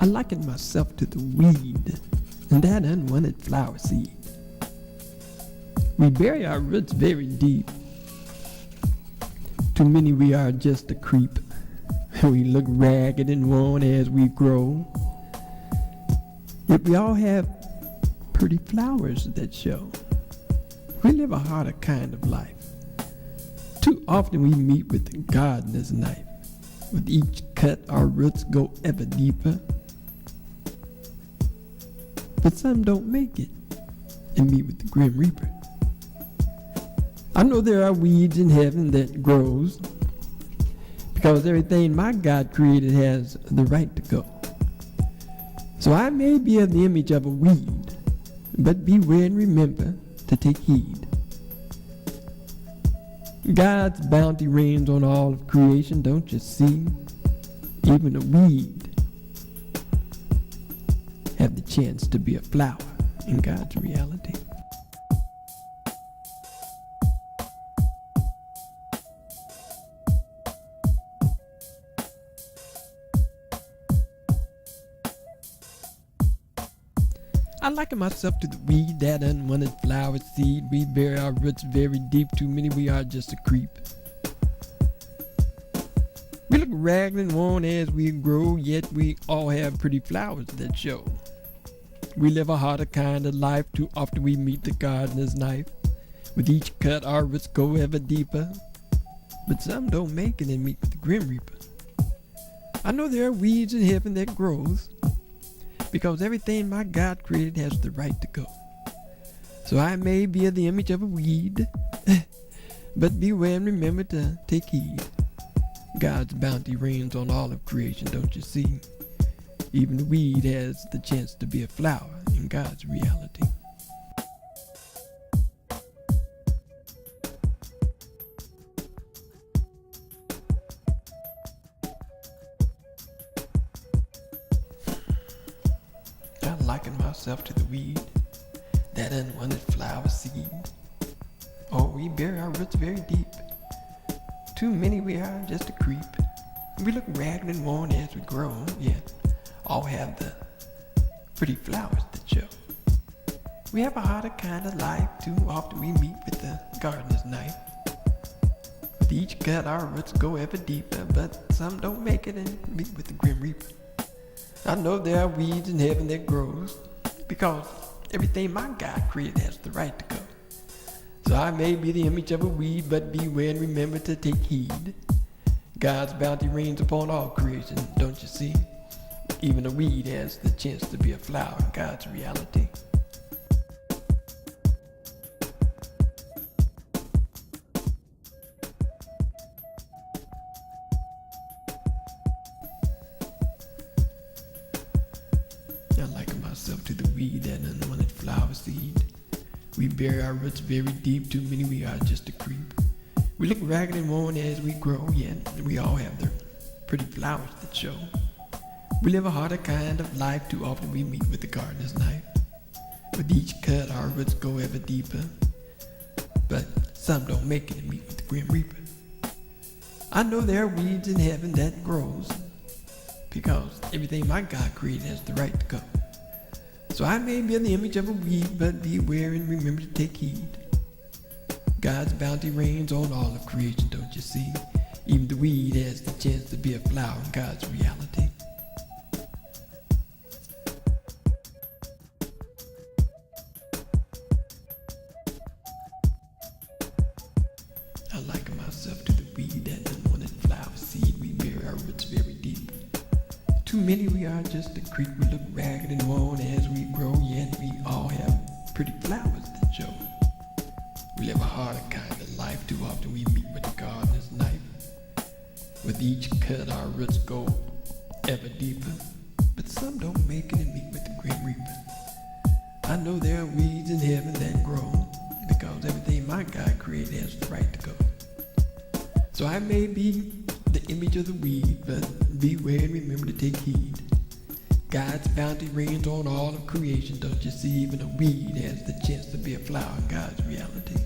I liken myself to the weed and that unwanted flower seed. We bury our roots very deep. Too many we are just a creep. We look ragged and worn as we grow. Yet we all have pretty flowers that show. We live a harder kind of life. Too often we meet with the gardener's knife. With each cut our roots go ever deeper. But some don't make it and meet with the Grim Reaper. I know there are weeds in heaven that grows, because everything my God created has the right to go. So I may be of the image of a weed, but beware and remember to take heed. God's bounty reigns on all of creation, don't you see? Even a weed have the chance to be a flower in God's reality. I liken myself to the weed, that unwanted flower seed. We bury our roots very deep. Too many we are just a creep. We look ragged and worn as we grow, yet we all have pretty flowers that show. We live a harder kind of life. Too often we meet the gardener's knife. With each cut our roots go ever deeper. But some don't make it and meet with the Grim Reaper. I know there are weeds in heaven that grows, because everything my God created has the right to go. So I may be of the image of a weed, but beware and remember to take heed. God's bounty reigns on all of creation, don't you see? Even the weed has the chance to be a flower in God's reality. I liken myself to the weed, that unwanted flower seed. Oh, we bury our roots very deep. Too many we are just a creep. We look ragged and worn as we grow, yet all have the pretty flowers that show. We have a harder kind of life. Too often we meet with the gardener's knife. With each cut our roots go ever deeper, but some don't make it and meet with the Grim Reaper. I know there are weeds in heaven that grows, because everything my God created has the right to go. So I may be the image of a weed, but beware and remember to take heed. God's bounty reigns upon all creation, don't you see? Even a weed has the chance to be a flower in God's reality. I liken myself to the weed, that unwanted flower seed. We bury our roots very deep. Too many we are just a creep. We look ragged and worn as we grow, yet we all have the pretty flowers that show. We live a harder kind of life. Too often we meet with the gardener's knife. With each cut our roots go ever deeper, but some don't make it and meet with the Grim Reaper. I know there are weeds in heaven that grows, because everything my God created has the right to go. So I may be in the image of a weed, but beware and remember to take heed. God's bounty reigns on all of creation, don't you see? Even the weed has the chance to be a flower in God's reality. I liken myself to the weed, that unwanted flower seed. We bury our roots very deep. Too many we are just a creep. We look ragged and worn as we grow, yet we all have pretty flowers that show. We live a harder kind of life. Too often we meet with the gardener's knife. With each cut our roots go ever deeper, but some don't make it and meet with the Grim Reaper. I know there are weeds in heaven that grow, because everything my God created has the right to go. So I may be the image of the weed, but beware and remember to take heed. God's bounty reigns on all of creation, don't you see? Even a weed has the chance to be a flower in God's reality.